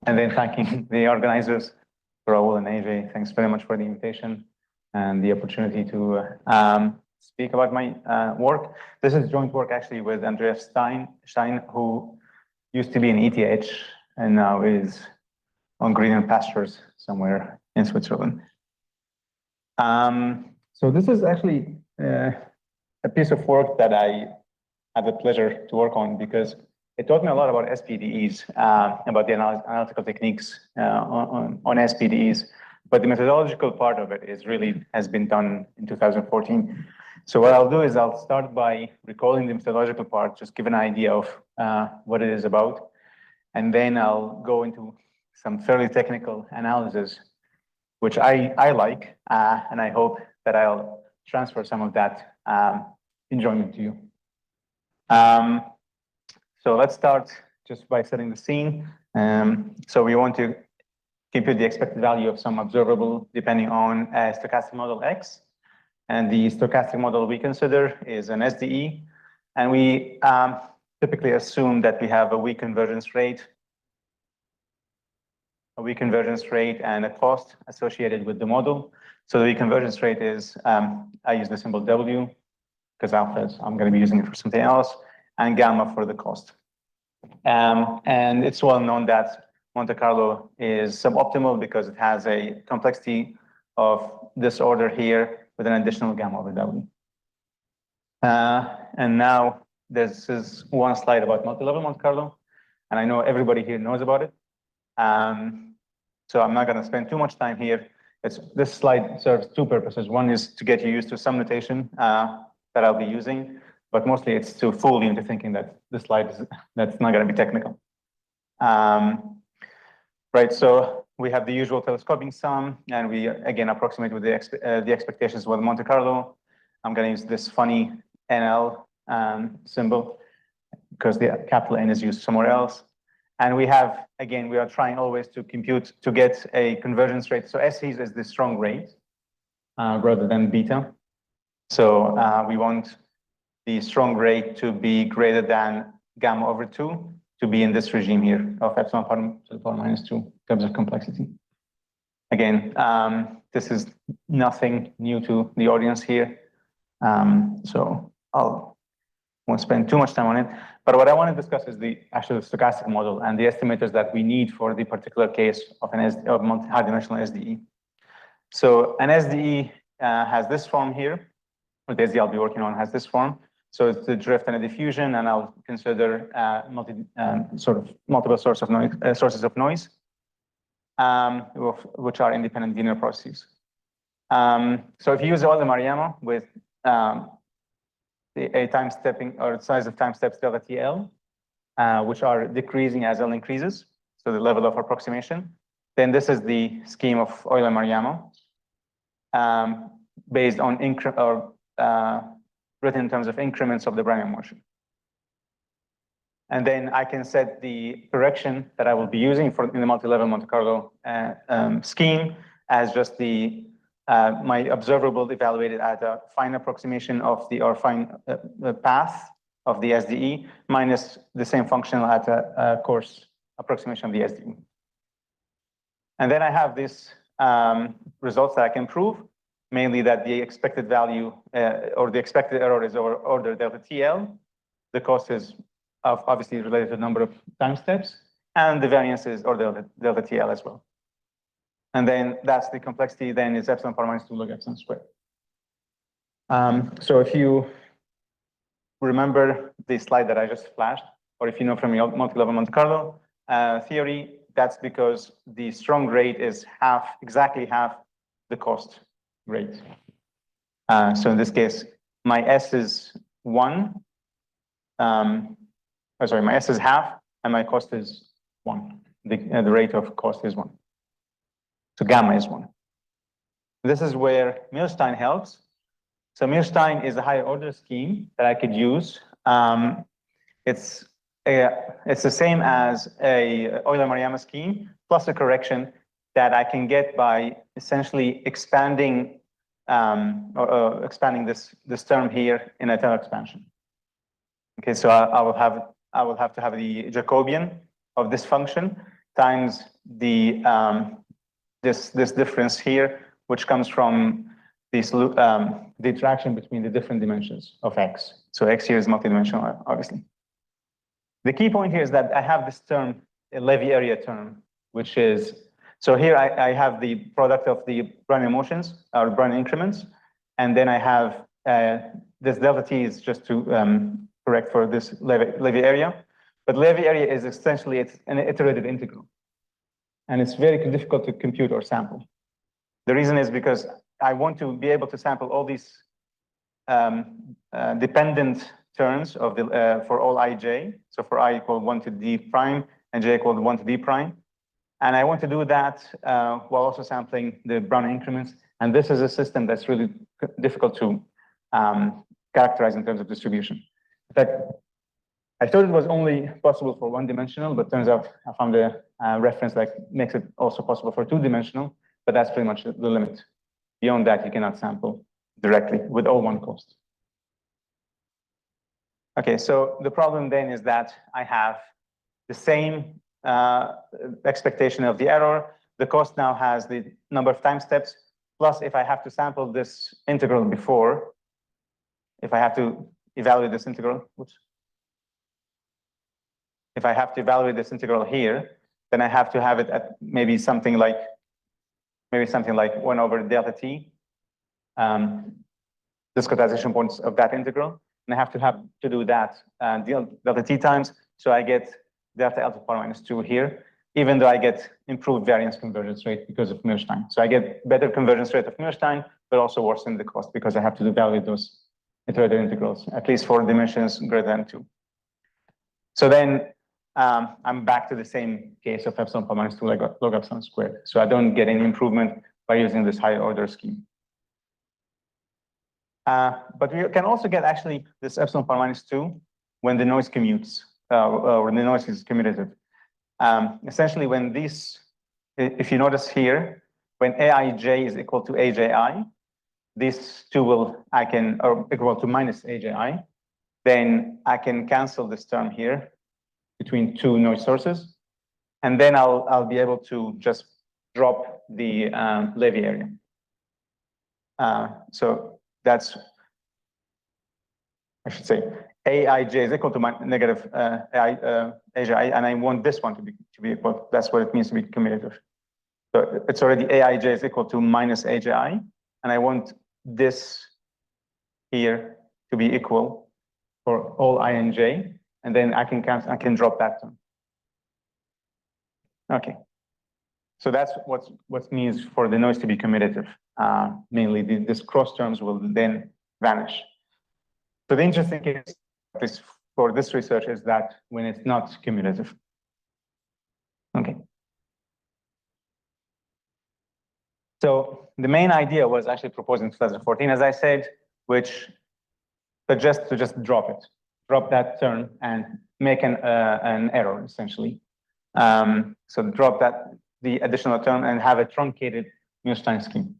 And then thanking the organizers, Raul and AJ. Thanks very much for the invitation and the opportunity to speak about my work. This is joint work actually with Andreas Stein, who used to be in ETH and now is on greener pastures somewhere in Switzerland. So this is actually a piece of work that I had the pleasure to work on because it taught me a lot about SPDEs, about the analytical techniques on SPDEs. But the methodological part of it has been done in 2014. So what I'll do is I'll start by recalling the methodological part, just give an idea of what it is about. And then I'll go into some fairly technical analysis, which I like, and I hope that I'll transfer some of that enjoyment to you. So let's start just by setting the scene. So we want to compute the expected value of some observable depending on a stochastic model X. And the stochastic model we consider is an SDE. And we typically assume that we have a weak convergence rate, and a cost associated with the model. So the weak convergence rate is, I use the symbol W because alpha is, I'm going to be using it for something else, and gamma for the cost. And it's well known that Monte Carlo is suboptimal because it has a complexity of this order here with an additional gamma over W. And now this is one slide about multi-level Monte Carlo, and I know everybody here knows about it. So I'm not going to spend too much time here. This slide serves two purposes. One is to get you used to some notation that I'll be using, but mostly it's to fool you into thinking that this slide that's not going to be technical. Right, so we have the usual telescoping sum, and we again approximate with the expectations with Monte Carlo. I'm going to use this funny NL symbol because the capital N is used somewhere else. And we have, again, we are trying always to compute to get a convergence rate. So SEs is the strong rate rather than beta. So we want the strong rate to be greater than gamma over 2 to be in this regime here of epsilon to the power minus 2 in terms of complexity. Again, this is nothing new to the audience here. So won't spend too much time on it. But what I want to discuss is the actual stochastic model and the estimators that we need for the particular case of of multi-dimensional SDE. So an SDE has this form here, or the SDE I'll be working on has this form. So it's the drift and a diffusion, and I'll consider multiple sources of noise, which are independent linear processes. So if you use Euler-Mariyama with a time stepping or size of time steps delta TL, which are decreasing as L increases, so the level of approximation, then this is the scheme of Euler-Mariyama based on written in terms of increments of the Brownian motion. And then I can set the correction that I will be using in the multi-level Monte Carlo scheme as just the my observable evaluated at a fine approximation of fine path of the SDE minus the same functional at a coarse approximation of the SDE. And then I have these results that I can prove, mainly that the expected value or the expected error is over order delta TL. The cost is obviously related to the number of time steps, and the variance is order delta TL as well. And then that's the complexity, then is epsilon power minus 2 log epsilon squared. So if you remember the slide that I just flashed, or if you know from your multi-level Monte Carlo theory, that's because the strong rate is exactly half the cost rate. So in this case, my S is 1. My S is half, and my cost is 1. The rate of cost is 1. So gamma is 1. This is where Milstein helps. So Milstein is a higher order scheme that I could use. It's the same as a Euler-Mariyama scheme plus a correction that I can get by essentially expanding this term here in a Taylor expansion. Okay, so I will have to have the Jacobian of this function times the this difference here, which comes from this the interaction between the different dimensions of x. So x here is multidimensional, obviously. The key point here is that I have this term, a Levy area term, which is, so here I have the product of the Brownian motions, or Brownian increments, and then I have this delta t is just to correct for this Levy area. But Levy area is essentially, it's an iterative integral. And it's very difficult to compute or sample. The reason is because I want to be able to sample all these dependent terms of the for all ij. So for I equal 1 to d prime and j equal 1 to d prime. And I want to do that while also sampling the Brownian increments. And this is a system that's really difficult to characterize in terms of distribution. In fact, I thought it was only possible for one-dimensional, but turns out I found a reference that makes it also possible for two-dimensional, but that's pretty much the limit. Beyond that, you cannot sample directly with O1 cost. Okay, so the problem then is that I have the same expectation of the error. The cost now has the number of time steps, plus if I have to sample this integral before, if I have to evaluate this integral, oops. If I have to evaluate this integral here, then I have to have it at maybe something like 1 over delta t, discretization points of that integral. And I have to do that delta t times, so I get delta L to the power minus 2 here, even though I get improved variance convergence rate because of Milstein. So I get better convergence rate of Milstein, but also worsen the cost because I have to evaluate those iterative integrals, at least for dimensions greater than 2. So then I'm back to the same case of epsilon power minus 2 log epsilon squared. So I don't get any improvement by using this higher order scheme. But we can also get actually this epsilon power minus 2 when the noise commutes, or when the noise is commutative. Essentially, when these, if you notice here, when aij is equal to aji, these two will, or equal to minus aji, then I can cancel this term here between two noise sources, and then I'll be able to just drop the Levy area. So that's, I should say, aij is equal to negative aji, and I want this one to be equal. That's what it means to be commutative. So it's already aij is equal to minus aji, and I want this here to be equal for all I and j, and then I can drop that term. Okay. So that's what means for the noise to be commutative. Mainly, these cross terms will then vanish. So the interesting case for this research is that when it's not commutative. Okay. So the main idea was actually proposed in 2014, as I said, which suggests to just drop it, drop that term and make an error essentially. So drop the additional term and have a truncated Milstein scheme.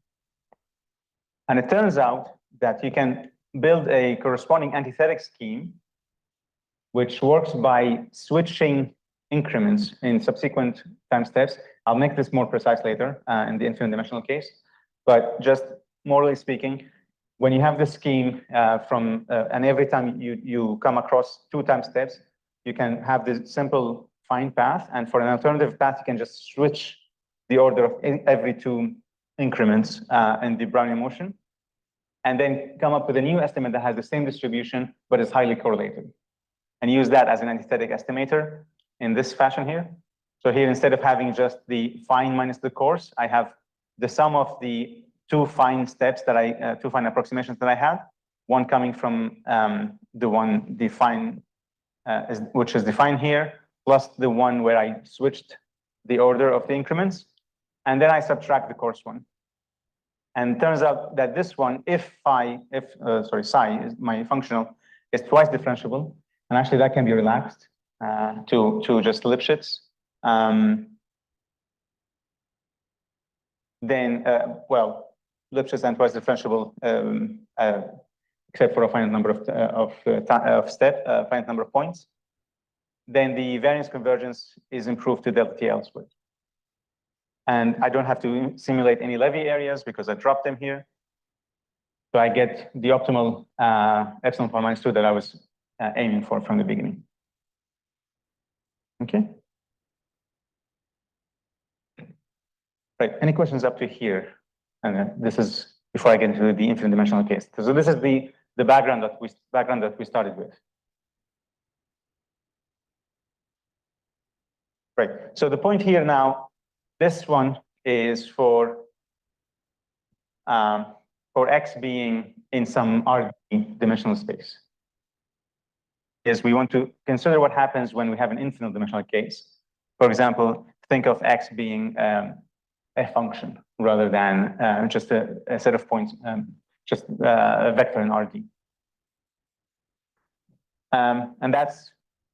And it turns out that you can build a corresponding antithetic scheme, which works by switching increments in subsequent time steps. I'll make this more precise later in the infinite dimensional case. But just morally speaking, when you have this scheme and every time you come across two time steps, you can have this simple find path. And for an alternative path, you can just switch the order of every two increments in the Brownian motion, and then come up with a new estimate that has the same distribution, but is highly correlated. And use that as an antithetic estimator in this fashion here. So here, instead of having just the fine minus the coarse, I have the sum of the two fine steps that two fine approximations that I have, one coming from the fine, which is defined here, plus the one where I switched the order of the increments, and then I subtract the coarse one. And it turns out that this one, if psi is my functional, is twice differentiable, and actually that can be relaxed to just Lipschitz. Then, well, Lipschitz and twice differentiable, except for a finite number of finite number of points. then the variance convergence is improved to delta T elsewhere. And I don't have to simulate any Levy areas because I dropped them here. So I get the optimal epsilon 4 minus 2 that I was aiming for from the beginning. Okay. Right. Any questions up to here? And this is before I get into the infinite dimensional case. So this is the background that we started with. Right. So the point here now, this one is for X being in some RD dimensional space. Is we want to consider what happens when we have an infinite dimensional case. For example, think of X being a function rather than just a set of points, just a vector in RD. And that's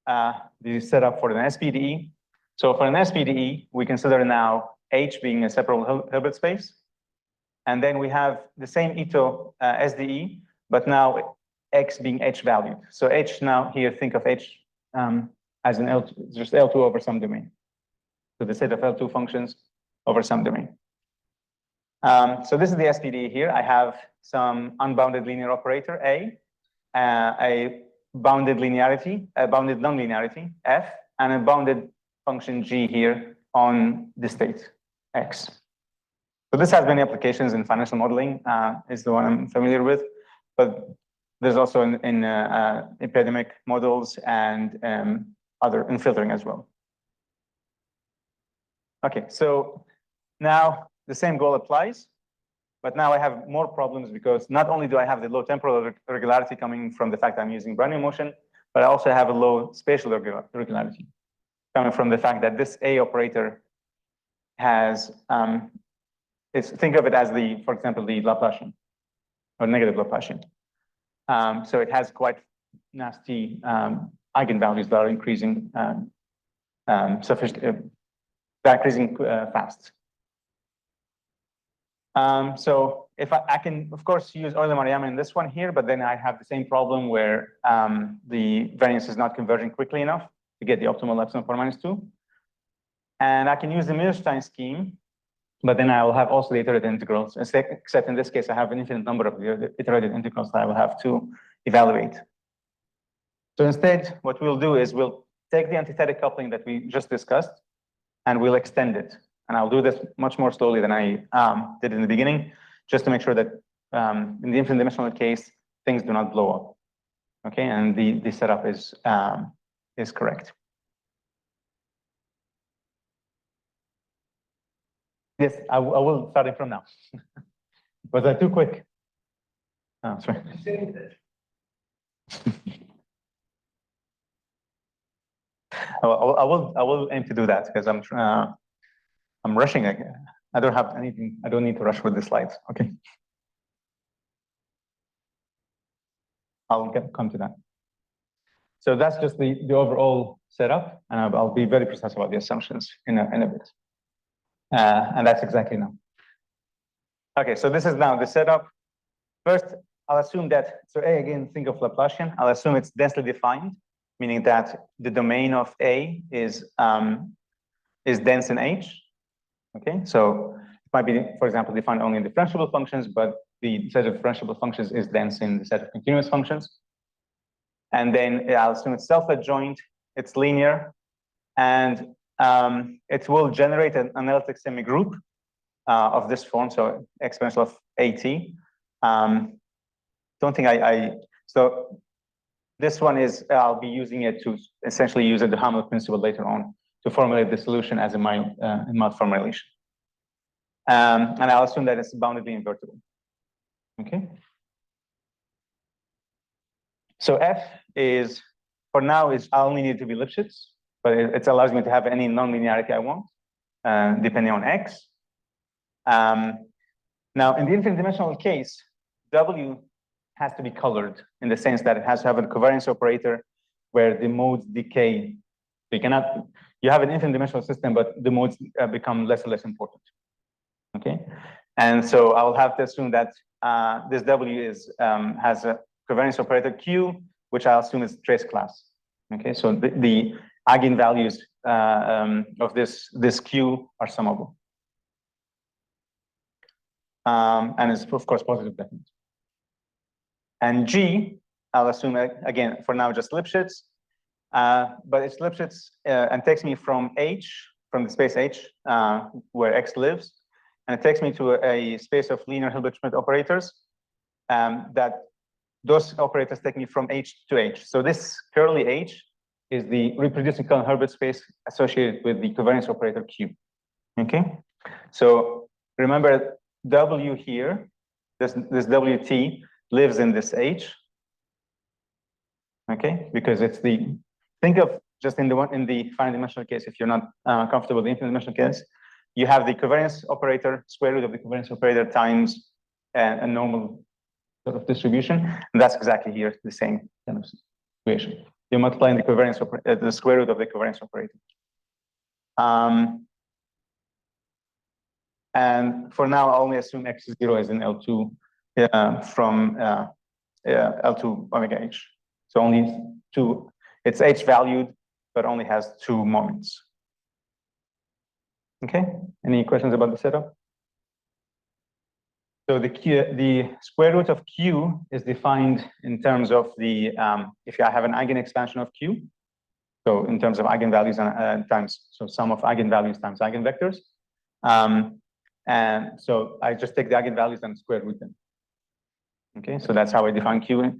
the setup for an SPDE. So for an SPDE, we consider now H being a separable Hilbert space. And then we have the same Ito SDE, but now X being H valued. So H now here, think of H as an L2, just L2 over some domain. So the set of L2 functions over some domain. So this is the SPDE here. I have some unbounded linear operator A bounded linearity, a bounded non-linearity F, and a bounded function G here on the state X. So this has many applications in financial modeling, is the one I'm familiar with, but there's also in epidemic models and other in filtering as well. Okay, so now the same goal applies, but now I have more problems because not only do I have the low temporal regularity coming from the fact that I'm using Brownian motion, but I also have a low spatial regularity coming from the fact that this A operator has, think of it as the, for example, the Laplacian or negative Laplacian. So it has quite nasty eigenvalues that are increasing increasing fast. So if I can, of course, use Euler-Maruyama in this one here, but then I have the same problem where the variance is not converging quickly enough to get the optimal epsilon 4 minus 2. And I can use the Milstein scheme, but then I will have also the iterated integrals, except in this case, I have an infinite number of the iterated integrals that I will have to evaluate. So instead, what we'll do is we'll take the antithetic coupling that we just discussed, and we'll extend it. And I'll do this much more slowly than I did in the beginning, just to make sure that in the infinite dimensional case, things do not blow up. Okay, and the setup is correct. Yes, I will start it from now. Was I too quick? Oh, sorry. I will aim to do that because I'm rushing. I don't have anything. I don't need to rush with the slides. Okay. I'll come to that. So that's just the overall setup, and I'll be very precise about the assumptions in a bit. And that's exactly now. Okay, so this is now the setup. First, I'll assume that, so A, again, think of Laplacian. I'll assume it's densely defined, meaning that the domain of A is dense in H. Okay, so it might be, for example, defined only in differentiable functions, but the set of differentiable functions is dense in the set of continuous functions. And then I'll assume it's self-adjoint, it's linear, and it will generate an analytic semigroup of this form, so exponential of AT. Don't think so this one is, I'll be using it to essentially use the Hamlet principle later on to formulate the solution as a mild formulation. And I'll assume that it's boundedly invertible. Okay. So F is, for now, I only need to be Lipschitz, but it allows me to have any non-linearity I want, depending on X. Now, in the infinite dimensional case, W has to be colored in the sense that it has to have a covariance operator where the modes decay. You have an infinite dimensional system, but the modes become less and less important. Okay, and so I'll have to assume that this W has a covariance operator Q, which I'll assume is trace class. Okay, so the eigenvalues of this Q are summable. And it's, of course, positive definite. And G, I'll assume, again, for now, just Lipschitz. But it's Lipschitz and takes me from H, from the space H, where X lives. And it takes me to a space of linear Hilbert-Schmidt operators that those operators take me from H to H. So this curly H is the reproducing Hilbert space associated with the covariance operator Q. Okay, so remember W here, this WT lives in this H. Okay, because it's the, think of just in the finite dimensional case, if you're not comfortable with the infinite dimensional case, you have the covariance operator, square root of the covariance operator times a normal sort of distribution. And that's exactly here the same kind of situation. You're multiplying the covariance the square root of the covariance operator. And for now, I'll only assume X is 0 as in L2 from L2 omega H. So only two, it's H valued, but only has 2 moments. Okay, any questions about the setup? So the square root of Q is defined in terms of the, if I have an eigenexpansion of Q, so in terms of eigenvalues and times, so sum of eigenvalues times eigenvectors. And so I just take the eigenvalues and square root them. Okay, so that's how I define Q,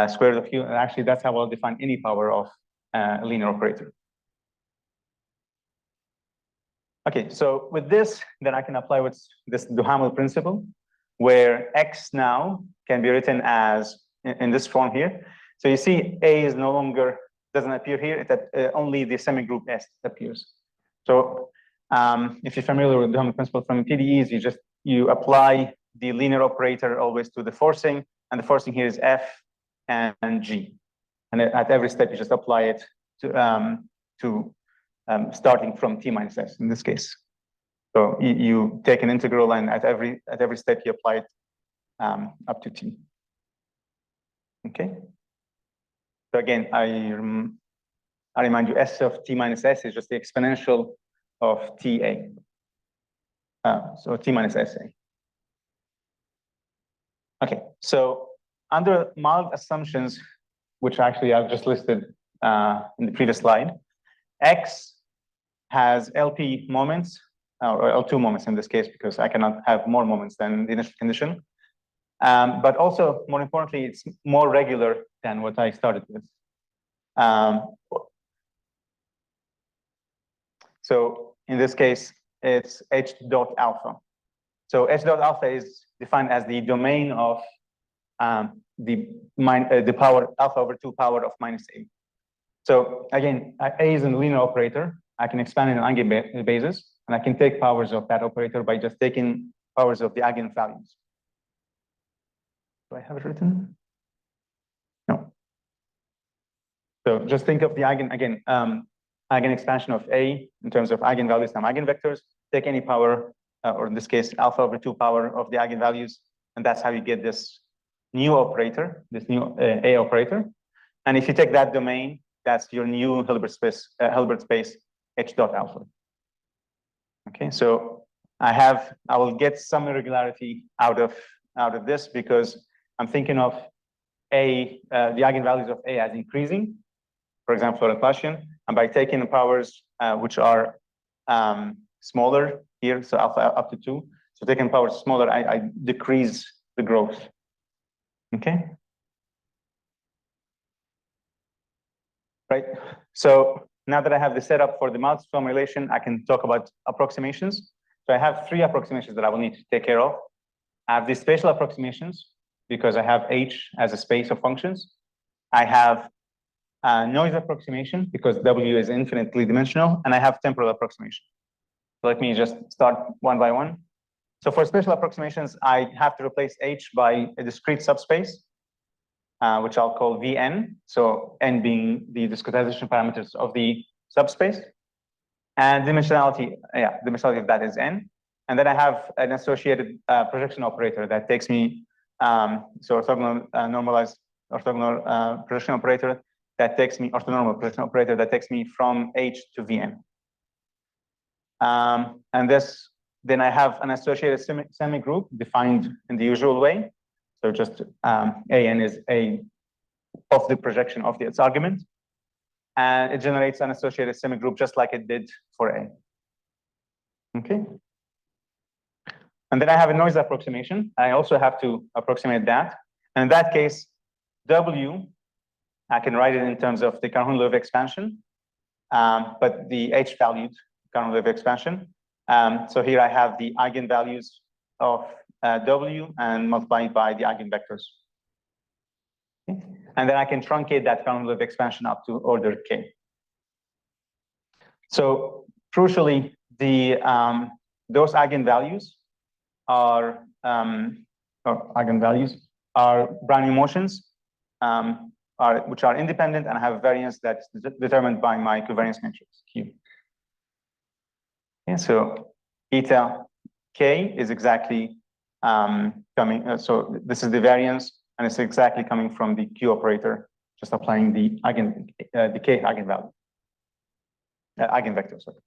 square root of Q. And actually, that's how I'll define any power of a linear operator. Okay, so with this, then I can apply what's this Duhamel principle, where X now can be written as in this form here. So you see A is no longer, doesn't appear here, only the semigroup S appears. So if you're familiar with the Duhamel principle from PDEs, you apply the linear operator always to the forcing, and the forcing here is F and G. And at every step, you just apply it to starting from T minus S in this case. So you take an integral, and at every step you apply it up to T. Okay. So again, I remind you, S of T minus S is just the exponential of TA. So T minus SA. Okay. So under mild assumptions, which actually I've just listed in the previous slide, X has LP moments, or L2 moments in this case, because I cannot have more moments than the initial condition. But also, more importantly, it's more regular than what I started with. So in this case, it's H dot alpha. So H dot alpha is defined as the domain of the power alpha over 2 power of minus A. So again, A is a linear operator. I can expand it on eigenbasis, and I can take powers of that operator by just taking powers of the eigenvalues. Do I have it written? No. So just think of the eigen expansion of A in terms of eigenvalues and eigenvectors. Take any power, or in this case, alpha over 2 power of the eigenvalues, and that's how you get this new operator, this new A operator. And if you take that domain, that's your new Hilbert space H dot alpha. Okay, so I will get some irregularity out of this because I'm thinking of the eigenvalues of A as increasing, for example, for a Laplacian, and by taking the powers which are smaller here, so alpha up to 2. So taking powers smaller, I decrease the growth. Okay. Right. So now that I have the setup for the multiform relation, I can talk about approximations. So I have 3 approximations that I will need to take care of. I have the spatial approximations because I have H as a space of functions. I have noise approximation because W is infinitely dimensional, and I have temporal approximation. So let me just start one by one. So for spatial approximations, I have to replace H by a discrete subspace, which I'll call Vn. So n being the discretization parameters of the subspace, and dimensionality of that is n. And then I have an associated projection operator that takes me, so orthogonal normalized orthogonal projection operator that takes me, orthonormal projection operator that takes me from H to Vn. And this, then I have an associated semigroup defined in the usual way. So just An is A of the projection of its argument. And it generates an associated semigroup just like it did for A. Okay. And then I have a noise approximation. I also have to approximate that. And in that case, W, I can write it in terms of the Carnot-Levy expansion, but the H-valued Carnot-Levy expansion. So here I have the eigenvalues of W and multiplied by the eigenvectors. Okay. And then I can truncate that Carnot-Levy expansion up to order K. So crucially, those eigenvalues are Brownian motions, which are independent and have variance that's determined by my covariance matrix Q. Okay, so eta K is exactly coming. So this is the variance, and it's exactly coming from the Q operator, just applying the K eigenvalue, eigenvector. Sorry.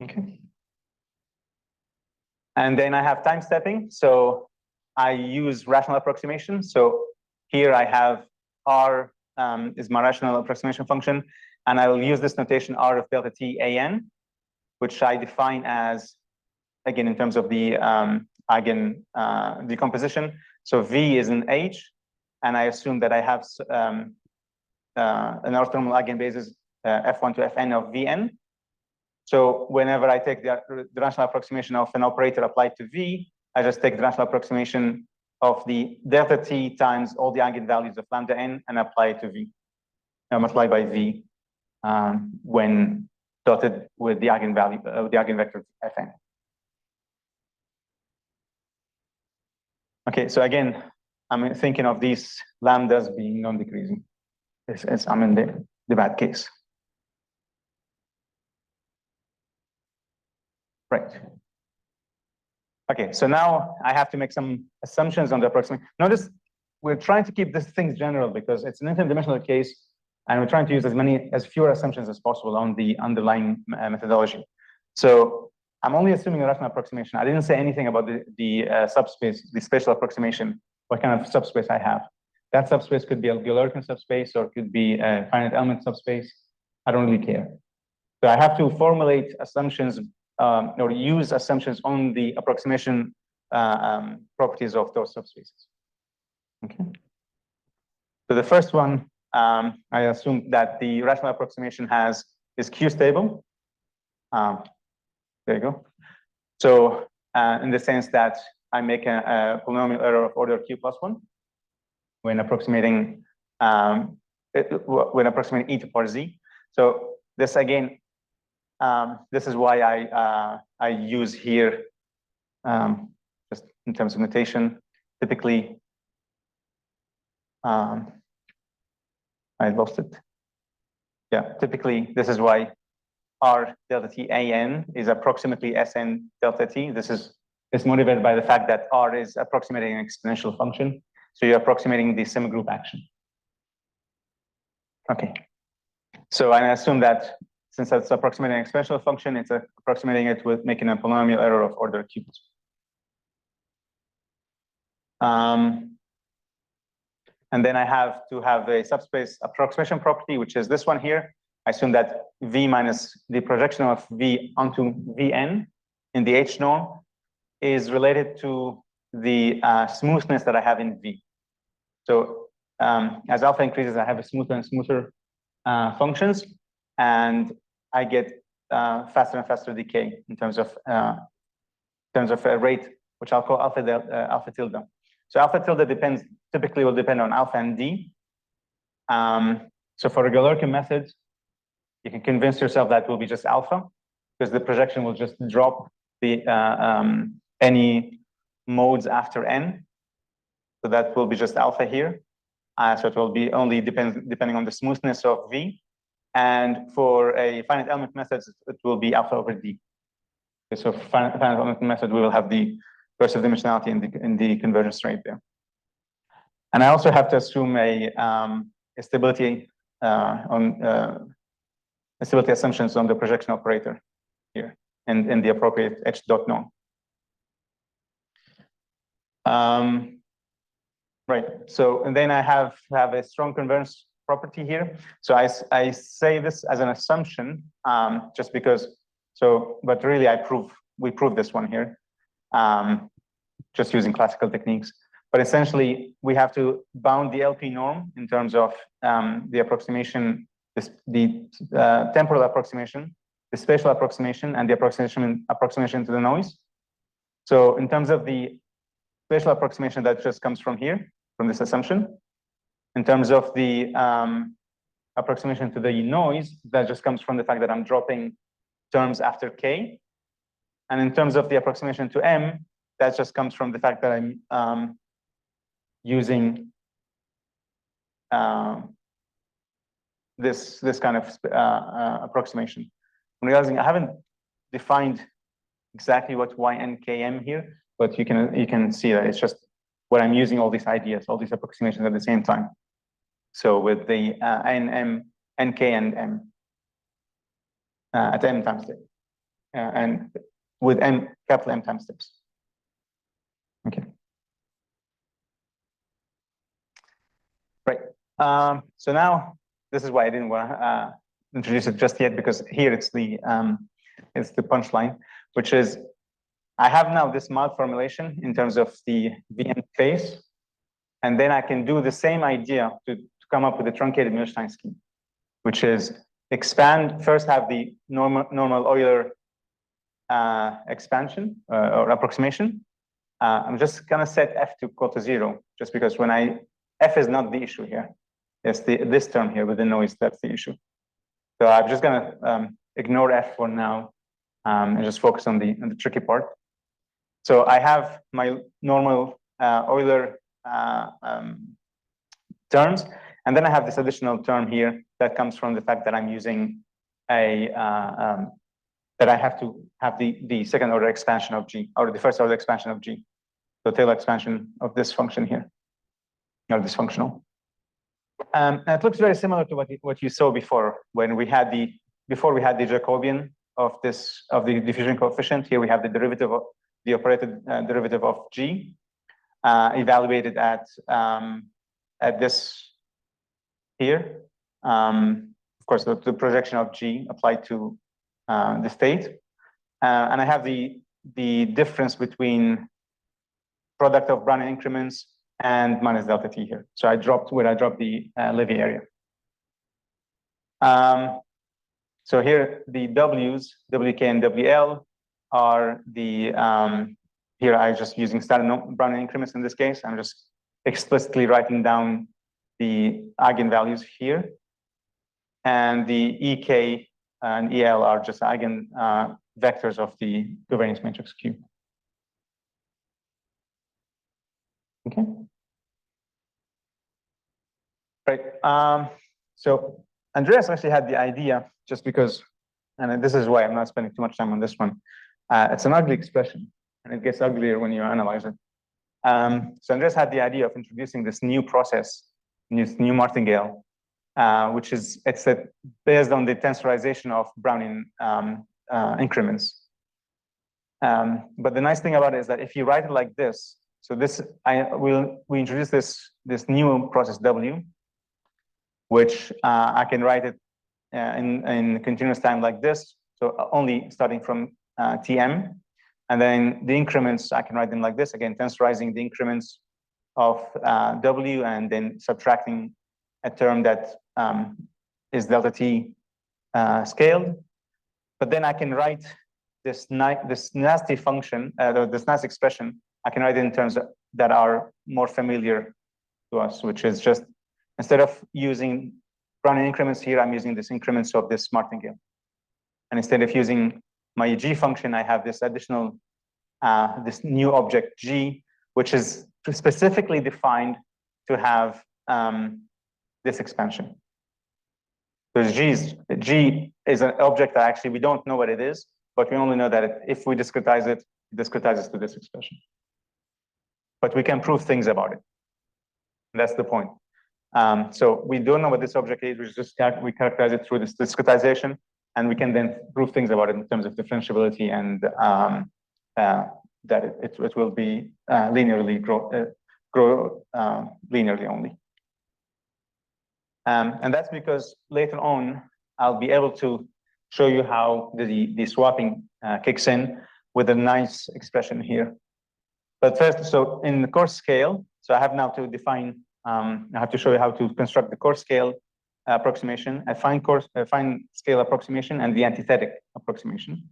Okay. And then I have time stepping. So I use rational approximation. So here I have R is my rational approximation function, and I will use this notation R of delta T AN, which I define as, again, in terms of the eigen decomposition. So V is in H, and I assume that I have an orthonormal eigenbasis F1 to Fn of Vn. So whenever I take the rational approximation of an operator applied to V, I just take the rational approximation of the delta T times all the eigenvalues of lambda n and apply it to V, multiply by V when dotted with the eigenvalue, the eigenvector Fn. Okay, so again, I'm thinking of these lambdas being non-decreasing. I'm in the bad case. Right. Okay, so now I have to make some assumptions on the approximation. Notice we're trying to keep these things general because it's an infinite dimensional case, and we're trying to use as fewer assumptions as possible on the underlying methodology. So I'm only assuming a rational approximation. I didn't say anything about the subspace, the spatial approximation, what kind of subspace I have. That subspace could be a Euler subspace or it could be a finite element subspace. I don't really care. So I have to formulate assumptions or use assumptions on the approximation properties of those subspaces. Okay. So the first one, I assume that the rational approximation is Q stable. There you go. So in the sense that I make a polynomial error of order Q plus 1 when approximating e to power z. So this again, this is why I use here, just in terms of notation, typically, I lost it. Yeah, typically, this is why R delta T AN is approximately SN delta T. This is motivated by the fact that R is approximating an exponential function. So you're approximating the semigroup action. Okay. So I assume that since it's approximating an exponential function, it's approximating it with making a polynomial error of order Q. And then I have to have a subspace approximation property, which is this one here. I assume that V minus the projection of V onto Vn in the H norm is related to the smoothness that I have in V. So as alpha increases, I have a smoother and smoother functions, and I get faster and faster decay in terms of a rate, which I'll call alpha tilde. So alpha tilde typically will depend on alpha and d. So for a Galerkin method, you can convince yourself that will be just alpha, because the projection will just drop the any modes after n. So that will be just alpha here. So it will be only depending on the smoothness of V. And for a finite element method, it will be alpha over d. Okay, so for finite element method, we will have the cursive dimensionality in the convergence rate there. And I also have to assume a stability stability assumptions on the projection operator here and the appropriate h dot norm. Right. So and then I have a strong convergence property here. So I say this as an assumption just because. So, but really we prove this one here just using classical techniques. But essentially, we have to bound the LP norm in terms of the approximation, the temporal approximation, the spatial approximation, and the approximation to the noise. So in terms of the spatial approximation, that just comes from here, from this assumption. In terms of the approximation to the noise, that just comes from the fact that I'm dropping terms after k. And in terms of the approximation to m, that just comes from the fact that I'm using this kind of approximation. I'm realizing I haven't defined exactly what YNKM here, but you can see that it's just what I'm using all these ideas, all these approximations at the same time. So with the NM, NK, and M at M time step, and with M, capital M time steps. Okay. Right. So now this is why I didn't want to introduce it just yet, because here it's the punchline, which is I have now this malformulation in terms of the VM phase, and then I can do the same idea to come up with a truncated Milstein scheme, which is expand, first have the normal Euler expansion or approximation. I'm just gonna set f to equal to 0, just because when f is not the issue here. It's this term here with the noise, that's the issue. So I'm just gonna ignore f for now and just focus on the tricky part. So I have my normal Euler terms, and then I have this additional term here that comes from the fact that I'm using that I have to have the second order expansion of G, or the first order expansion of G, the Taylor expansion of this function here, or this functional. And it looks very similar to what you saw before when we had the Jacobian of the diffusion coefficient. Here we have the derivative of the operated derivative of G evaluated at this here. Of course, the projection of G applied to the state, and I have the difference between product of Brownian increments and minus delta t here. So I dropped the Levy area. So here the W's, WK and WL are the here I'm just using standard Brownian increments in this case. I'm just explicitly writing down the eigenvalues here, and the EK and EL are just eigen vectors of the covariance matrix Q. Okay. Right. So Andreas actually had the idea, just because, and this is why I'm not spending too much time on this one. It's an ugly expression, and it gets uglier when you analyze it. So Andreas had the idea of introducing this new process, this new martingale, which is based on the tensorization of Brownian increments. But the nice thing about it is that if you write it like this, so we introduce this new process W, which I can write it in continuous time like this. So only starting from Tm, and then the increments I can write them like this, again tensorizing the increments of W and then subtracting a term that is delta t scaled. But then I can write this nasty function, this nice expression, I can write it in terms that are more familiar to us, which is just, instead of using Brownian increments here, I'm using this increments of this martingale. And instead of using my G function, I have this additional, this new object G, which is specifically defined to have this expansion. Because G is an object that actually we don't know what it is, but we only know that if we discretize it, it discretizes to this expression. But we can prove things about it. And that's the point. So we don't know what this object is. We characterize it through this discretization, and we can then prove things about it in terms of differentiability and that it will be linearly grow linearly only. And that's because later on, I'll be able to show you how the swapping kicks in with a nice expression here. But first, so in the coarse scale, so I have now to define, I have to show you how to construct the coarse scale approximation, a fine scale approximation, and the antithetic approximation.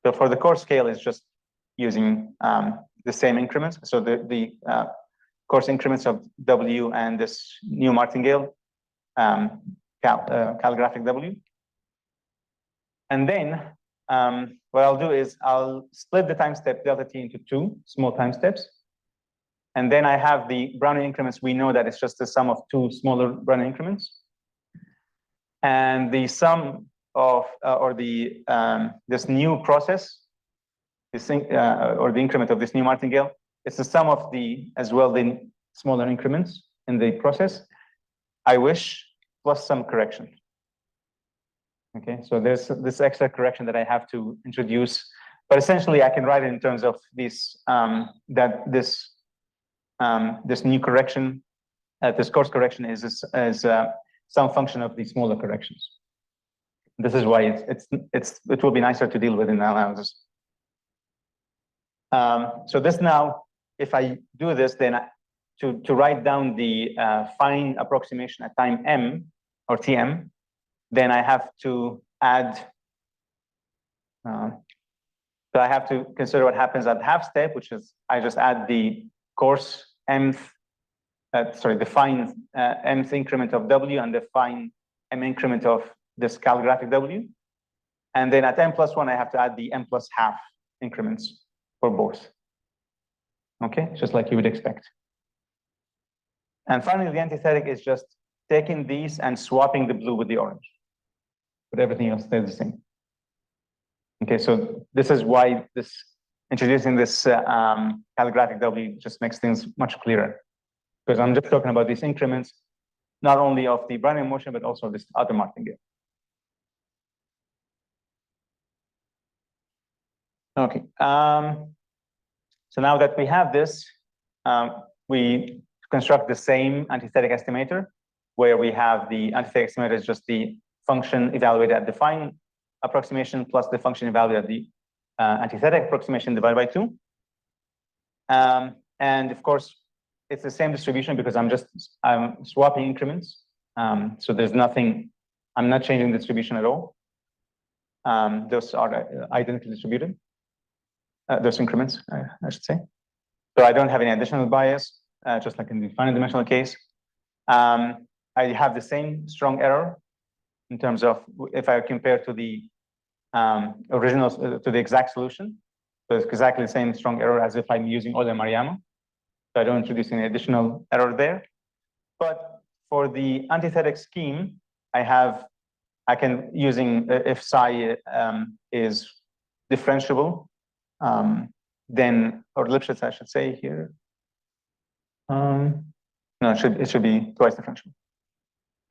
So for the coarse scale, is just using the same increments. So the coarse increments of W and this new martingale, calligraphic W. And then what I'll do is I'll split the time step delta t into two small time steps. And then I have the Brownian increments. We know that it's just the sum of two smaller Brownian increments. And the sum of, this new process, this thing, or the increment of this new martingale, it's the sum of the smaller increments in the process, I wish, plus some correction. Okay, so there's this extra correction that I have to introduce, but essentially I can write it in terms of this this new correction, this coarse correction is some function of the smaller corrections. This is why it will be nicer to deal with in analysis. So this now, if I do this, then to write down the fine approximation at time m or tm, then I have to add. So I have to consider what happens at half step, which is I just add the coarse the fine mth increment of W and the fine m increment of this calligraphic W. And then at m plus 1, I have to add the m plus half increments for both. Okay, just like you would expect. And finally, the antithetic is just taking these and swapping the blue with the orange. But everything else stays the same. Okay, so this is why introducing this calligraphic W just makes things much clearer. Because I'm just talking about these increments, not only of the Brownian motion, but also this other martingale. Okay, so now that we have this, we construct the same antithetic estimator, where we have the antithetic estimator is just the function evaluated at the fine approximation plus the function evaluated at the antithetic approximation divided by 2. And of course, it's the same distribution because I'm swapping increments. So there's nothing, I'm not changing the distribution at all. Those are identically distributed, those increments, I should say. So I don't have any additional bias, just like in the finite dimensional case. I have the same strong error in terms of if I compare to the original, to the exact solution. So it's exactly the same strong error as if I'm using Euler and Maruyama. So I don't introduce any additional error there. But for the antithetic scheme, I can using if psi is differentiable, then, or Lipschitz, I should say here. No, it should be twice differentiable.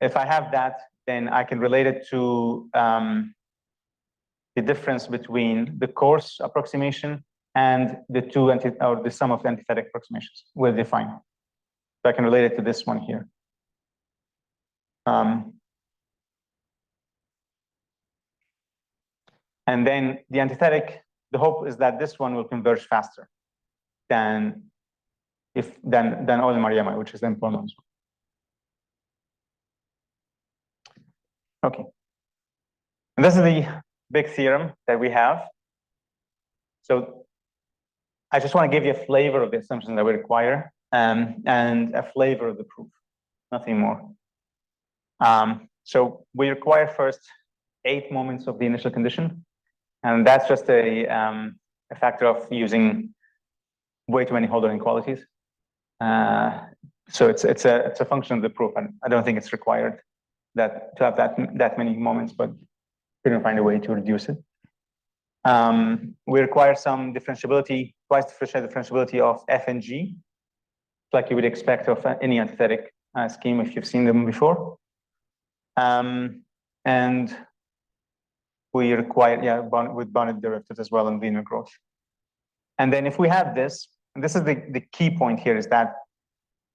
If I have that, then I can relate it to the difference between the coarse approximation and the the sum of the antithetic approximations will define. So I can relate it to this one here. And then the antithetic, the hope is that this one will converge faster than Euler and Maruyama, which is the important one. Okay. And this is the big theorem that we have. So I just want to give you a flavor of the assumptions that we require and a flavor of the proof, nothing more. So we require first 8 moments of the initial condition. And that's just a factor of using way too many Holder inequalities. So it's a function of the proof, and I don't think it's required to have that many moments, but we can find a way to reduce it. We require some differentiability, twice differentiability of f and g, like you would expect of any antithetic scheme if you've seen them before. And we require, with bounded derivatives as well in linear growth. And then if we have this, and this is the key point here, is that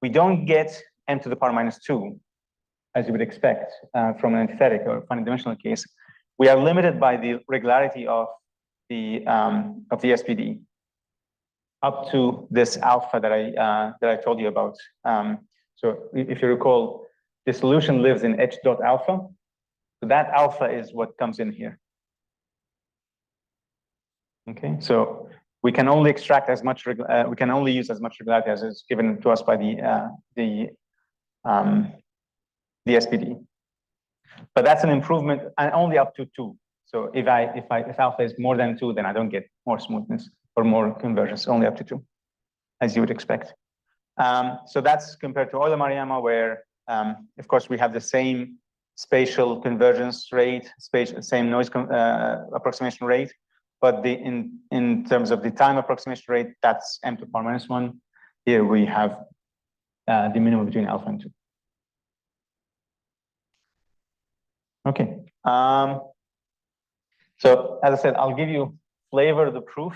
we don't get m to the power minus 2, as you would expect from an antithetic or finite-dimensional case. We are limited by the regularity of the SPD up to this alpha that I told you about. So if you recall, the solution lives in h dot alpha. So that alpha is what comes in here. Okay, so we can only extract as much. We can only use as much regularity as is given to us by the SPD. But that's an improvement, and only up to 2. So if alpha is more than 2, then I don't get more smoothness or more convergence. Only up to 2, as you would expect. So that's compared to Euler-Maruyama, where of course we have the same spatial convergence rate, same noise approximation rate, but in terms of the time approximation rate, that's m to the power minus 1. Here we have the minimum between alpha and 2. Okay. So as I said, I'll give you flavor of the proof,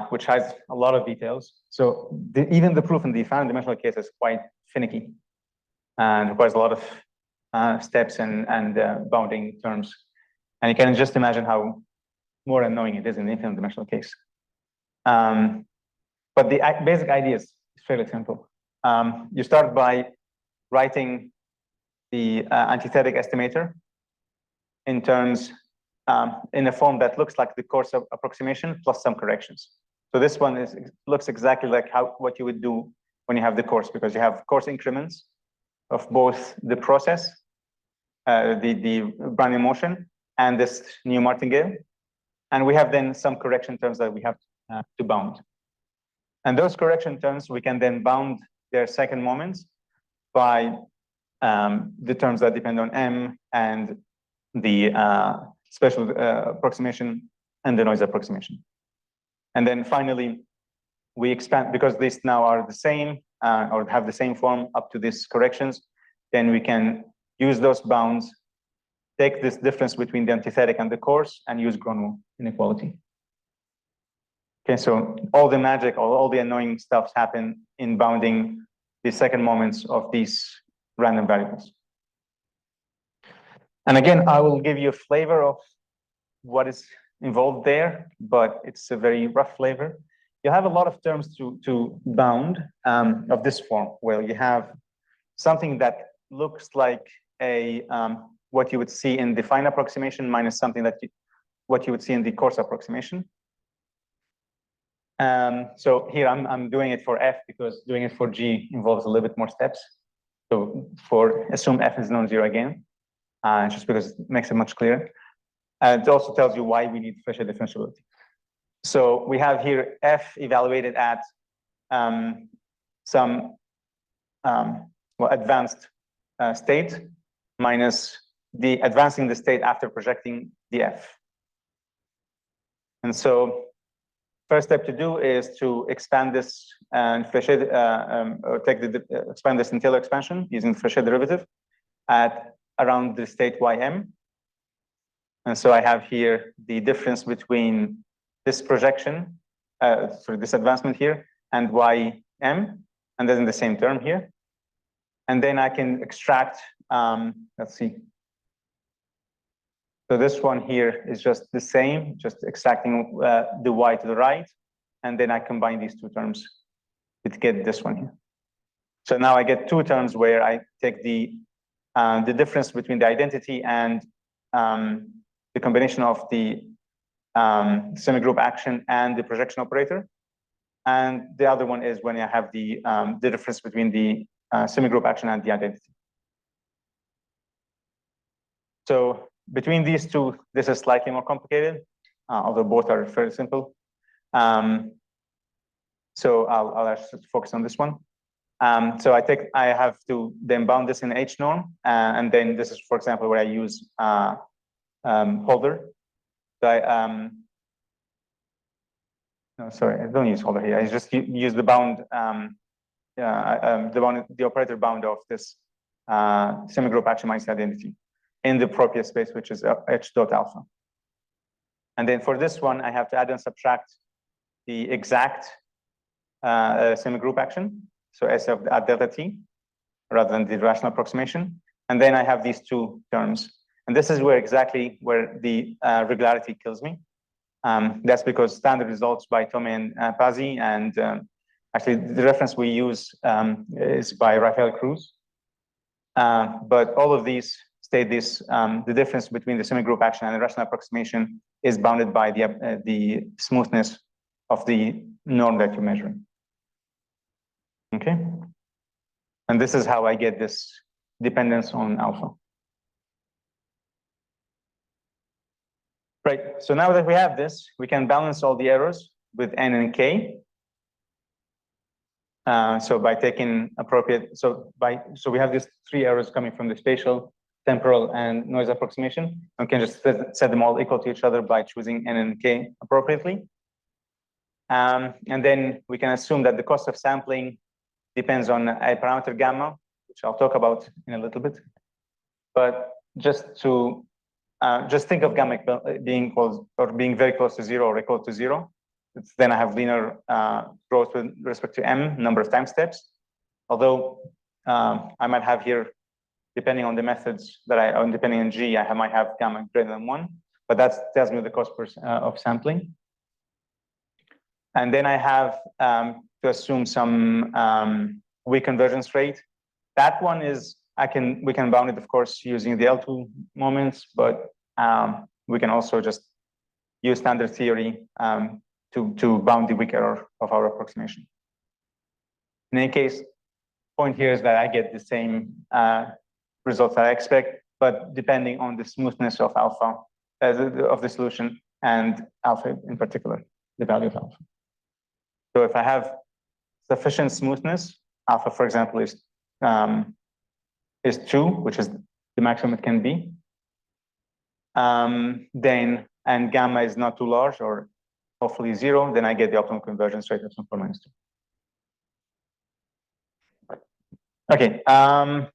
which has a lot of details. So even the proof in the finite-dimensional case is quite finicky and requires a lot of steps and bounding terms. And you can just imagine how more annoying it is in the infinite-dimensional case. But the basic idea is fairly simple. You start by writing the antithetic estimator in terms in a form that looks like the course of approximation plus some corrections. So this one looks exactly like what you would do when you have the course, because you have course increments of both the process, the Brownian motion, and this new martingale. And we have then some correction terms that we have to bound. And those correction terms, we can then bound their second moments by the terms that depend on m and the spatial approximation and the noise approximation. And then finally, we expand, because these now are the same or have the same form up to these corrections, then we can use those bounds, take this difference between the antithetic and the course, and use Gronwall inequality. Okay, so all the magic, all the annoying stuff happen in bounding the second moments of these random variables. And again, I will give you a flavor of what is involved there, but it's a very rough flavor. You have a lot of terms to bound of this form, where you have something that looks like a what you would see in the fine approximation minus something that what you would see in the coarse approximation. So here I'm doing it for f, because doing it for g involves a little bit more steps. So assume f is non-zero again, just because it makes it much clearer. And it also tells you why we need special differentiability. So we have here f evaluated at some advanced state minus the advancing the state after projecting the f. And so first step to do is to expand this and expand this in Taylor expansion using the Frechet derivative at around the state ym. And so I have here the difference between this projection, this advancement here, and ym, and then the same term here. And then I can extract, let's see. So this one here is just the same, just extracting the y to the right, and then I combine these two terms to get this one here. So now I get two terms where I take the difference between the identity and the combination of the semigroup action and the projection operator. And the other one is when I have the difference between the semigroup action and the identity. So between these two, this is slightly more complicated, although both are fairly simple. So I'll actually focus on this one. So I have to then bound this in H norm, and then this is, for example, where I use Holder. So no, sorry, I don't use Holder here. I just use the bound the operator bound of this semigroup Approximation identity in the Proprius space, which is H dot alpha. And then for this one, I have to add and subtract the exact semigroup action, so S of at delta t, rather than the rational approximation. And then I have these two terms. And this is exactly where the regularity kills me. That's because standard results by Tome and Pazzi, and actually the reference we use is by Rafael Cruz. But all of these state this, the difference between the semigroup action and the rational approximation is bounded by the smoothness of the norm that you're measuring. Okay. And this is how I get this dependence on alpha. Right, so now that we have this, we can balance all the errors with n and k. So by taking appropriate, so we have these three errors coming from the spatial, temporal, and noise approximation. We can just set them all equal to each other by choosing n and k appropriately. And then we can assume that the cost of sampling depends on a parameter gamma, which I'll talk about in a little bit. But just think of gamma being equal or being very close to 0 or equal to 0. Then I have linear growth with respect to m, number of time steps. Although I might have here, depending on the methods that depending on g, I might have gamma greater than 1. But that tells me the cost of sampling. And then I have to assume some weak convergence rate. That one is we can bound it, of course, using the L2 moments, but we can also just use standard theory to bound the weak error of our approximation. In any case, point here is that I get the same results that I expect, but depending on the smoothness of alpha of the solution and alpha in particular, the value of alpha. So if I have sufficient smoothness, alpha, for example, is 2, which is the maximum it can be. Then, and gamma is not too large, or hopefully 0, then I get the optimal convergence rate of 1 minus 2. Okay, I'll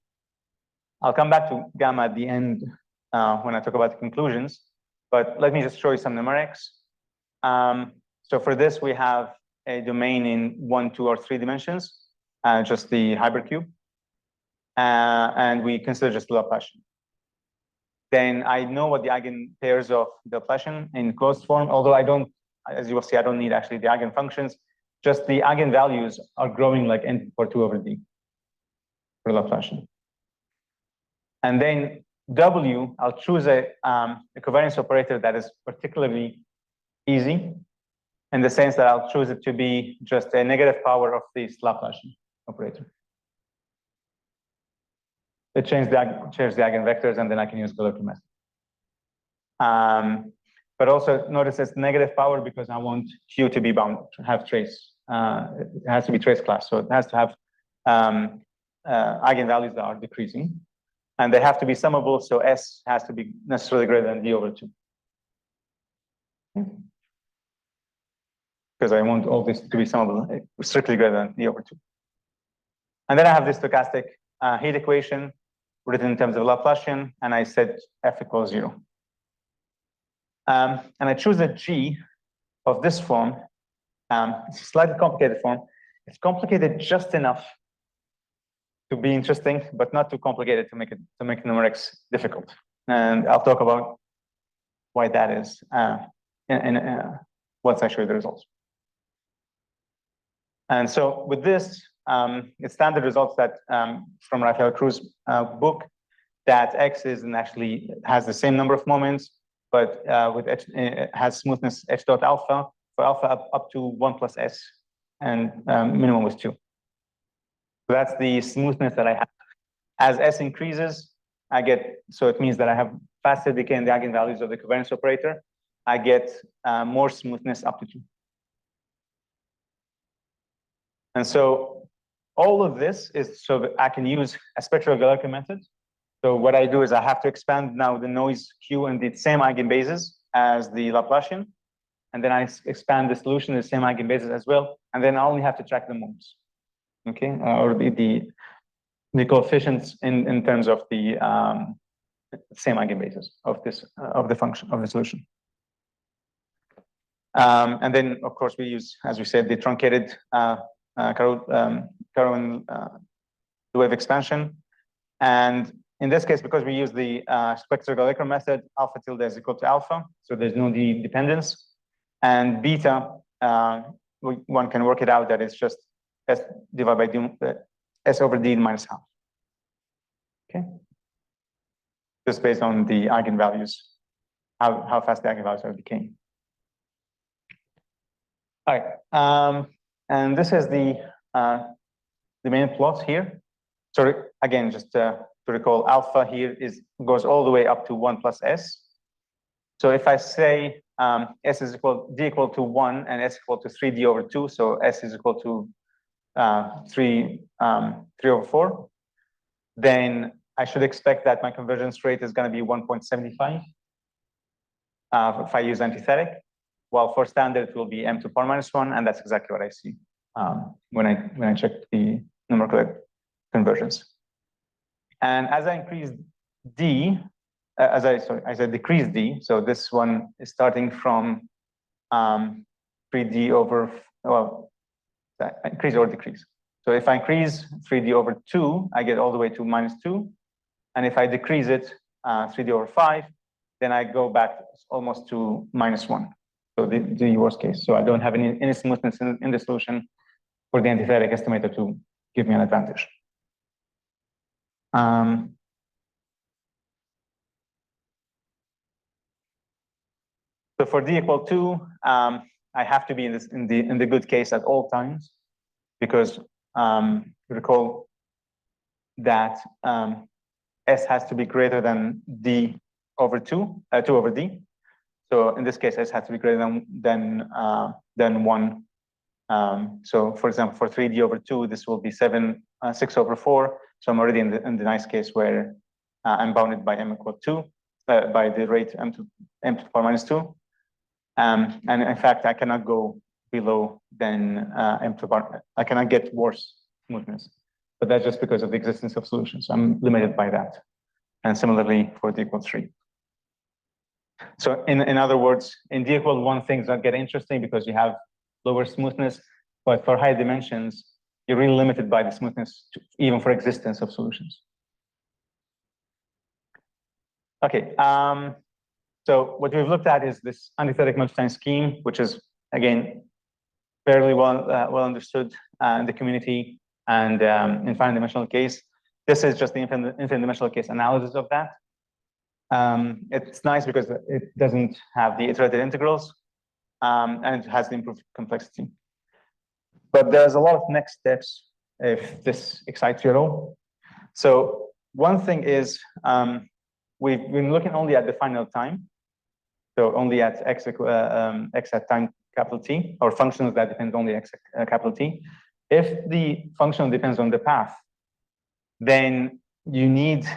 come back to gamma at the end when I talk about the conclusions, but let me just show you some numerics. So for this, we have a domain in 1, 2, or 3 dimensions, just the hypercube. And we consider just the Laplacian. Then I know what the eigenpairs of the Laplacian in closed form, although I don't, as you will see, I don't need actually the eigenfunctions. Just the eigenvalues are growing like n for 2 over d for Laplacian. And then W, I'll choose a covariance operator that is particularly easy, in the sense that I'll choose it to be just a negative power of this Laplacian operator. It changes the eigenvectors, and then I can use Galerkin method. But also notice it's negative power because I want Q to be bound, to have trace. It has to be trace class, so it has to have eigenvalues that are decreasing, and they have to be summable. So S has to be necessarily greater than D over 2. Because I want all this to be summable, strictly greater than D over 2. And then I have this stochastic heat equation written in terms of Laplacian, and I set F equals 0. And I choose a G of this form. It's a slightly complicated form. It's complicated just enough to be interesting, but not too complicated to make numerics difficult. And I'll talk about why that is once I show you the results. And so with this, it's standard results that from Rafael Cruz's book, that X is and actually has the same number of moments, but with H, has smoothness H dot alpha for alpha up to 1 plus S, and minimum was 2. So that's the smoothness that I have. As S increases, I get, so it means that I have faster decay in the eigenvalues of the covariance operator. I get more smoothness up to 2. And so all of this is so that I can use a spectral Galerkin method. So what I do is I have to expand now the noise Q in the same eigenbases as the Laplacian. And then I expand the solution in the same eigenbases as well. And then I only have to track the modes. okay, or the coefficients in terms of the same eigenbasis of this of the function of the solution. And then, of course, we use, as we said, the truncated wave expansion. And in this case, because we use the spectral method, alpha tilde is equal to alpha, so there's no D dependence. And beta, one can work it out that it's just S divided by D, S over D minus half. Okay. Just based on the eigenvalues, how fast the eigenvalues are decaying. All right, and this is the main plot here. So again, just to recall, alpha here goes all the way up to 1 plus S. So if I say S is D equal to 1 and S equal to 3D over 2, so S is equal to 3 over 4, then I should expect that my convergence rate is going to be 1.75 if I use antithetic. While for standard, it will be m to the power minus 1, and that's exactly what I see when I check the numerical convergence. And as I increase D, as I decrease D, so this one is starting from 3D over, well, increase or decrease. So if I increase 3D over 2, I get all the way to minus 2. And if I decrease it 3D over 5, then I go back almost to minus 1. So the worst case. So I don't have any smoothness in the solution for the antithetic estimator to give me an advantage. So for D equal 2, I have to be in the good case at all times, because recall that S has to be greater than D over 2 over D. So in this case, S has to be greater than 1. So for example, for 3D over 2, this will be 6 over 4. So I'm already in the nice case where I'm bounded by m equal 2, by the rate m to the power minus 2. And in fact, I cannot go below than m to the power. I cannot get worse smoothness, but that's just because of the existence of solutions. So I'm limited by that. And similarly for D equals 3. So in other words, in D equal 1, things don't get interesting because you have lower smoothness, but for high dimensions, you're really limited by the smoothness, even for existence of solutions. Okay, so what we've looked at is this antithetic Milstein scheme, which is, again, fairly well understood in the community and in finite dimensional case. This is just the infinite dimensional case analysis of that. It's nice because it doesn't have the iterated integrals, and it has the improved complexity. But there's a lot of next steps if this excites you at all. So one thing is we've been looking only at the final time, so only at x at time capital T, or functions that depend only x capital T. If the function depends on the path, then you need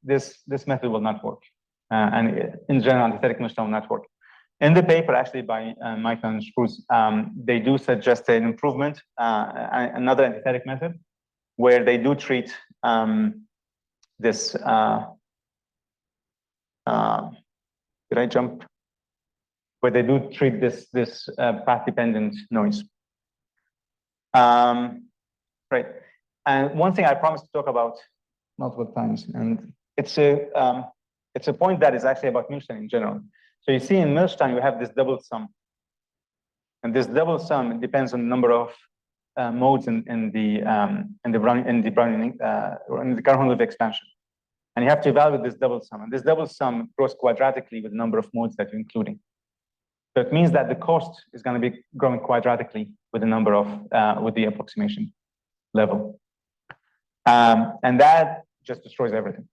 this method will not work, and in general, antithetic Milstein will not work. In the paper, actually, by Michael and Szpruch, they do suggest an improvement, another antithetic method, where they do treat this. Did I jump? Where they do treat this path-dependent noise. Right. And one thing I promised to talk about multiple times, and it's a point that is actually about Milstein in general. So you see in Milstein, you have this double sum. And this double sum depends on the number of modes in the Carlo-Levy expansion. And you have to evaluate this double sum. And this double sum grows quadratically with the number of modes that you're including. So it means that the cost is going to be growing quadratically with the number of, with the approximation level. And that just destroys everything.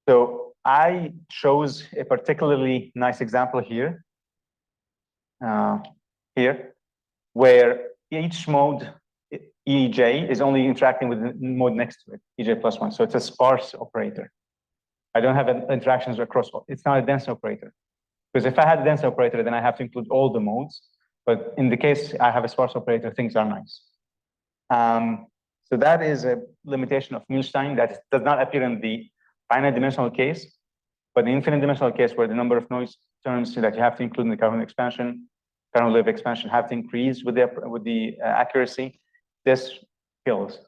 So I chose a particularly nice example here, where each mode, EJ, is only interacting with the mode next to it, EJ plus 1. So it's a sparse operator. I don't have interactions across, it's not a dense operator. Because if I had a dense operator, then I have to include all the modes. But in the case I have a sparse operator, things are nice. So that is a limitation of Milstein that does not appear in the finite dimensional case, but the infinite dimensional case where the number of noise terms that you have to include in the Carlo-Levy expansion have to increase with the accuracy. This kills,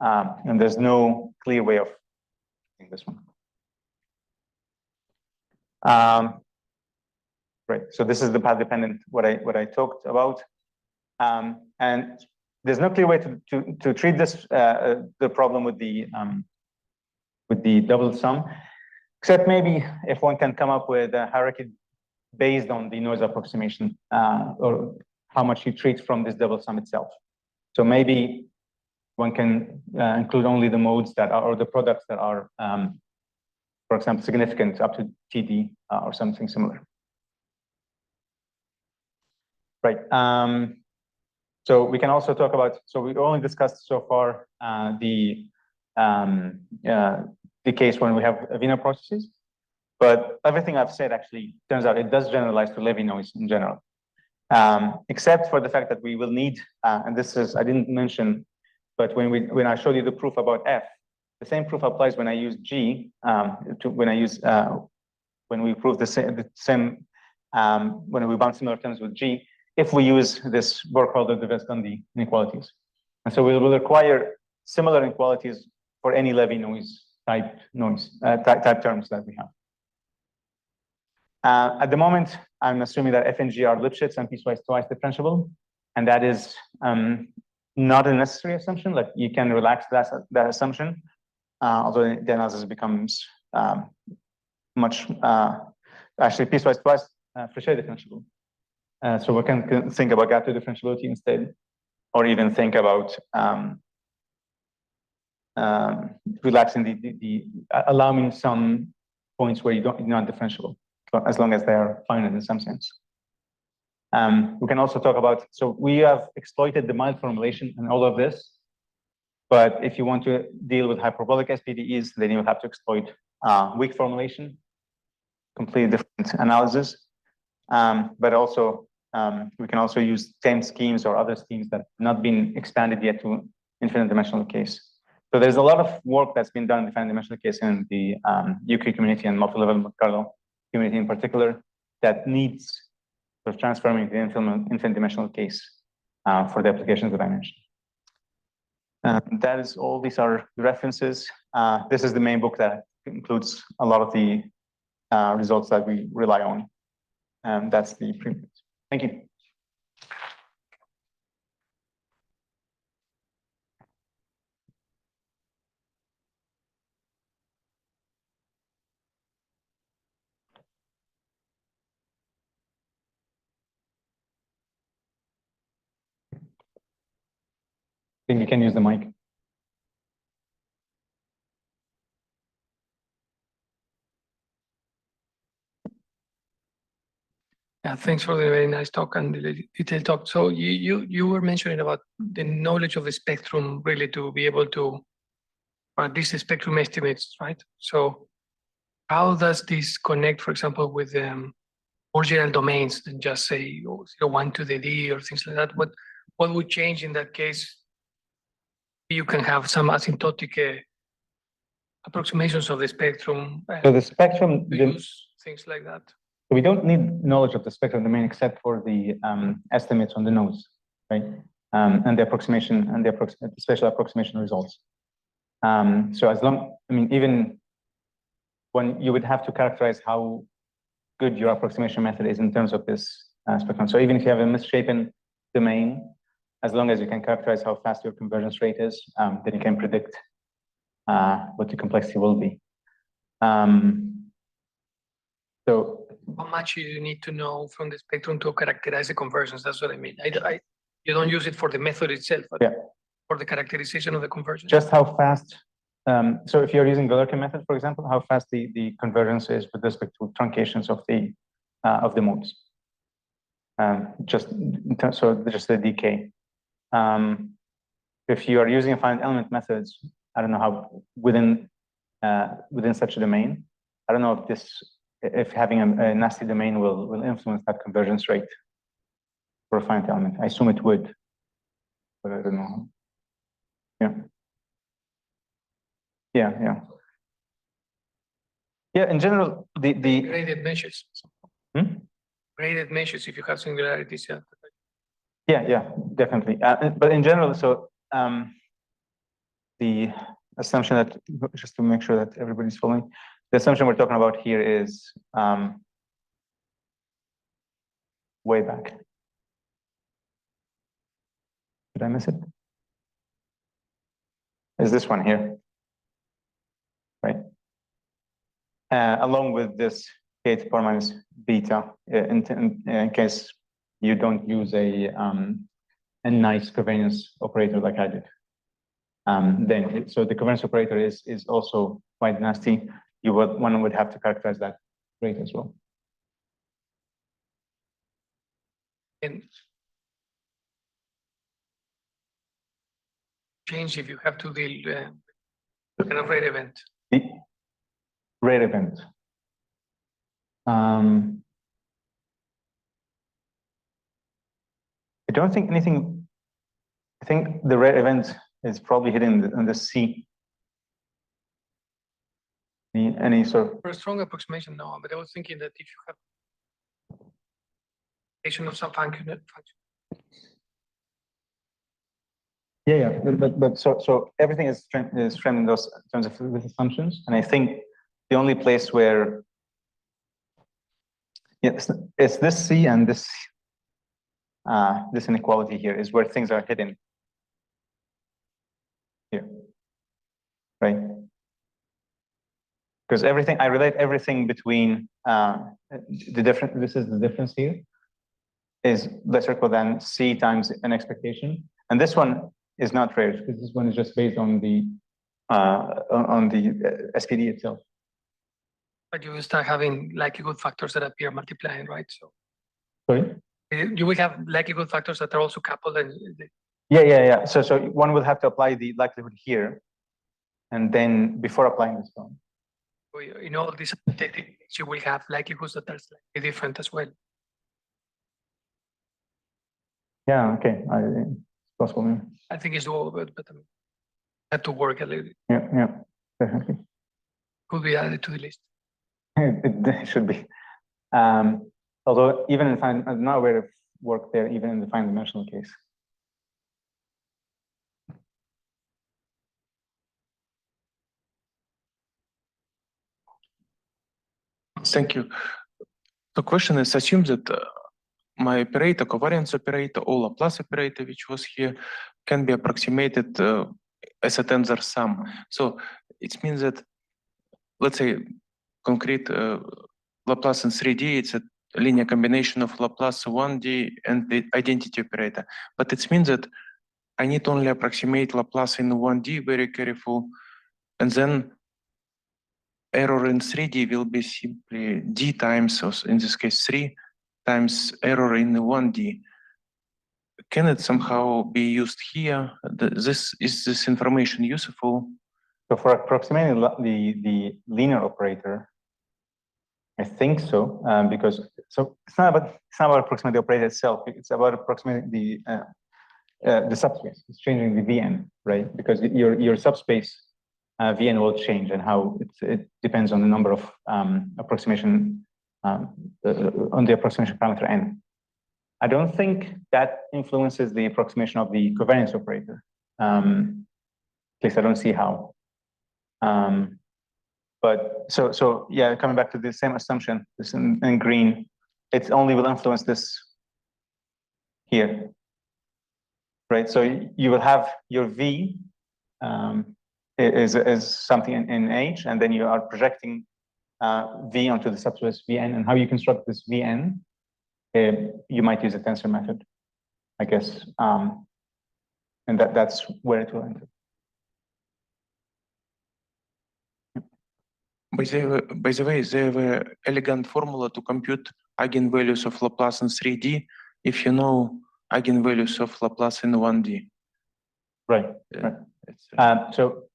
and there's no clear way of doing this one. Right. So this is the path dependent what I talked about, and there's no clear way to treat this the problem with the double sum, except maybe if one can come up with a hierarchy based on the noise approximation or how much you treat from this double sum itself. So maybe one can include only the modes that are, or the products that are, for example, significant up to TD or something similar. Right. So we can also talk about, so we only discussed so far the case when we have Wiener processes, but everything I've said actually turns out it does generalize to Levy noise in general, except for the fact that we will need, and this is, I didn't mention, but when I showed you the proof about F, the same proof applies when I use G, when we prove the same when we bound similar terms with G, if we use this Burkhalter-Devescandi inequalities. And so we will require similar inequalities for any Levy noise type terms that we have. At the moment, I'm assuming that F and G are Lipschitz and piecewise twice differentiable, and that is not a necessary assumption. Like you can relax that assumption, although the analysis becomes much actually piecewise twice Fréchet differentiable. So we can think about Gato differentiability instead, or even think about relaxing allowing some points where you're not differentiable, as long as they are finite in some sense. We can also talk about, so we have exploited the mild formulation and all of this, but if you want to deal with hyperbolic SPDEs, then you have to exploit weak formulation, completely different analysis. But also, we can also use 10 schemes or other schemes that have not been expanded yet to infinite dimensional case. So there's a lot of work that's been done in the finite dimensional case in the UK community and multi-level Monte Carlo community in particular that needs sort of transforming the infinite dimensional case for the applications that I mentioned. That is all. These are the references. This is the main book that includes a lot of the results that we rely on. That's the preprint. Thank you. I think you can use the mic. Yeah, thanks for the very nice talk and the detailed talk. So you were mentioning about the knowledge of the spectrum really to be able to, or at least the spectrum estimates, right? So how does this connect, for example, with more general domains than just say 0, 1 to the D or things like that? What would change in that case? You can have some asymptotic approximations of the spectrum. So the spectrum, use things like that. We don't need knowledge of the spectrum domain except for the estimates on the nodes, right? And the approximation and the spatial approximation results. So as long, I mean, even when you would have to characterize how good your approximation method is in terms of this spectrum. So even if you have a misshapen domain, as long as you can characterize how fast your convergence rate is, then you can predict what the complexity will be. So how much you need to know from the spectrum to characterize the convergence? That's what I mean. You don't use it for the method itself, but yeah, for the characterization of the convergence. Just how fast. So if you're using the Galerkin method, for example, how fast the convergence is with respect to truncations of the modes. Just the decay. If you are using finite element methods, I don't know how within such a domain. I don't know if having a nasty domain will influence that convergence rate for a finite element. I assume it would, but I don't know. Yeah. Yeah. Yeah, in general, the graded measures. Graded measures if you have singularities. Yeah. Yeah, definitely. But in general, so the assumption that, just to make sure that everybody's following, the assumption we're talking about here is way back. Did I miss it? Is this one here, right? Along with this k to the power minus beta, in case you don't use a nice covariance operator like I did. So the covariance operator is also quite nasty. One would have to characterize that rate as well. And change if you have to deal kind of rate event. The rate event. I don't think anything. I think the rate event is probably hidden in the C. Any sort of. For a strong approximation, no. But I was thinking that if you have of some function. Yeah. But so everything is framed in those terms of with assumptions, and I think the only place where it's this C and this inequality here is where things are hidden. Here, right? Because I relate everything between the different. This is the difference here is less or equal than C times an expectation, and this one is not rare because this one is just based on the SPD itself. But you will start having likelihood factors that appear multiplying, right? So sorry, you will have likelihood factors that are also coupled. And yeah. So one will have to apply the likelihood here, and then before applying this one. In all these techniques, you will have likelihoods that are slightly different as well. Yeah. Okay. It's possible. Yeah. I think it's doable, but I mean, have to work a little bit. Yeah. Definitely. Could be added to the list. It should be. Although even in I'm not aware of work there, even in the finite dimensional case. Thank you. The question is, assume that my operator, covariance operator, or Laplace operator, which was here, can be approximated as a tensor sum. So it means that, let's say, concrete Laplace in 3D, it's a linear combination of Laplace 1D and the identity operator. But it means that I need only approximate Laplace in 1D, very careful, and then error in 3D will be simply D times, or in this case, 3 times error in 1D. Can it somehow be used here? Is this information useful? So for approximating the linear operator, I think so, because it's not about approximating the operator itself. It's about approximating the subspace. It's changing the Vn, right? Because your subspace Vn will change, and how it depends on the number of approximation on the approximation parameter n. I don't think that influences the approximation of the covariance operator. At least I don't see how. But so yeah, coming back to the same assumption, this in green, it only will influence this here, right? So you will have your V is something in H, and then you are projecting V onto the subspace Vn, and how you construct this Vn, you might use a tensor method, I guess, and that's where it will enter. By the way, they have an elegant formula to compute eigenvalues of Laplace in 3D if you know eigenvalues of Laplace in 1D. Right. So,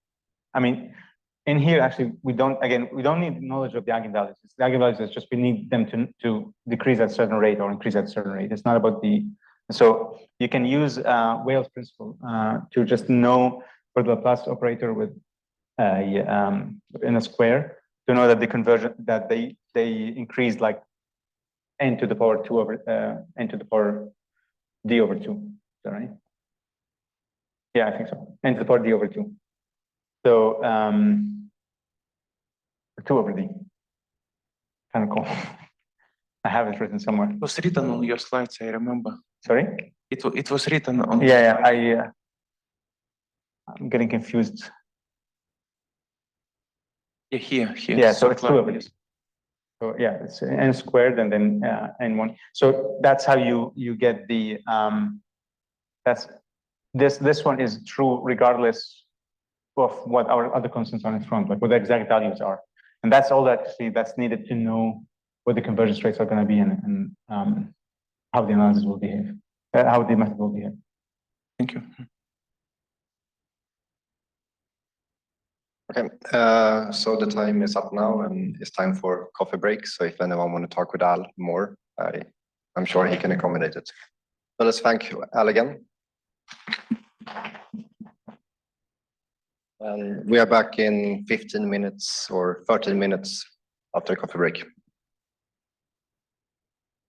I mean, in here, actually, we don't need knowledge of the eigenvalues. The eigenvalues is just we need them to decrease at a certain rate or increase at a certain rate. It's not about so you can use Wales' principle to just know for the Laplace operator with in a square to know that the conversion that they increase like n to the power 2 over n to the power d over 2. Is that right? Yeah, I think so. N to the power d over 2. So 2 over d. Kind of cool. I have it written somewhere. It was written on your slides, I remember. Sorry? It was written on. Yeah, I'm getting confused. Yeah, here. Yeah, so it's 2 flat, over d. So yeah, it's n squared and then n1. So that's how you get the that's this one is true regardless of what our other constants are in front, like what the exact values are. And that's all that's needed to know what the convergence rates are going to be and how the analysis will behave, how the method will behave. Thank you. Okay, so the time is up now and it's time for coffee break. So if anyone want to talk with Al more, I'm sure he can accommodate it. So let's thank you, Al, again. And we are back in 15 minutes or 13 minutes after coffee break.